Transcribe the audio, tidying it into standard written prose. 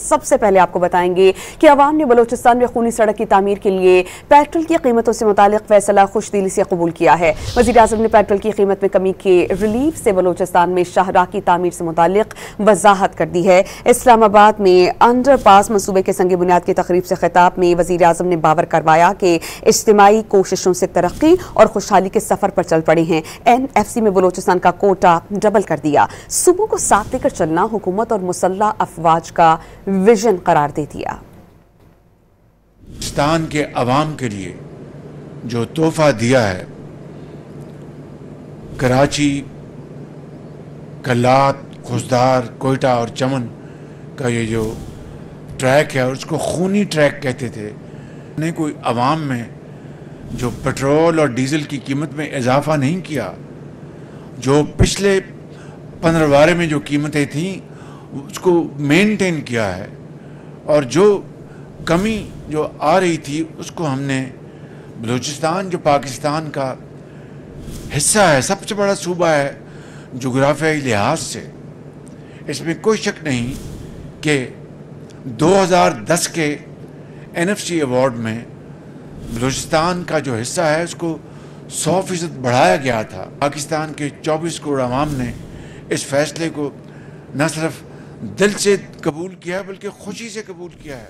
سب سے پہلے آپ کو بتائیں گے کہ عوام نے بلوچستان میں خونی سڑک کی تعمیر کے لیے پیٹرول کی قیمتوں سے متعلق فیصلہ خوش دلی سے قبول کیا ہے۔ وزیر اعظم نے پیٹرول کی قیمت میں کمی کے ریلیف سے بلوچستان میں شاہراہ کی تعمیر سے متعلق وضاحت کر دی ہے۔ اسلام آباد میں انڈر پاس منصوبے کے سنگ بنیاد کی تقریب سے خطاب میں وزیر اعظم نے باور کروایا کہ اجتماعی کوششوں سے ترقی اور خوشحالی کے سفر پر چل پڑے ہیں۔ NFC میں بلوچستان کا کوٹا ڈبل کر دیا۔ صوبوں کو ساتھ لے کر چلنا حکومت اور مسلح افواج کا ویژن قرار دے دیا۔ بلوچستان کے عوام کے لیے جو تحفہ دیا ہے، کراچی، کلات، خوزدار، کوئٹہ اور چمن کا یہ جو ٹریک ہے، اس کو خونی ٹریک کہتے تھے، نے کوئی عوام میں جو پیٹرول اور ڈیزل کی قیمت میں اضافہ نہیں کیا، جو پچھلے 15 میں جو قیمتیں تھیں اس کو مینٹین کیا ہے، اور جو کمی جو آ رہی تھی اس کو ہم نے بلوچستان جو پاکستان کا حصہ ہے، سب سے بڑا صوبہ ہے جغرافیائی لحاظ سے، اس میں کوئی شک نہیں کہ 2010 کے NFC ایوارڈ میں بلوچستان کا جو حصہ ہے اس کو 100% بڑھایا گیا تھا۔ پاکستان کے 24 کروڑ عوام نے اس فیصلے کو نہ صرف دل سے قبول کیا بلکہ خوشی سے قبول کیا ہے۔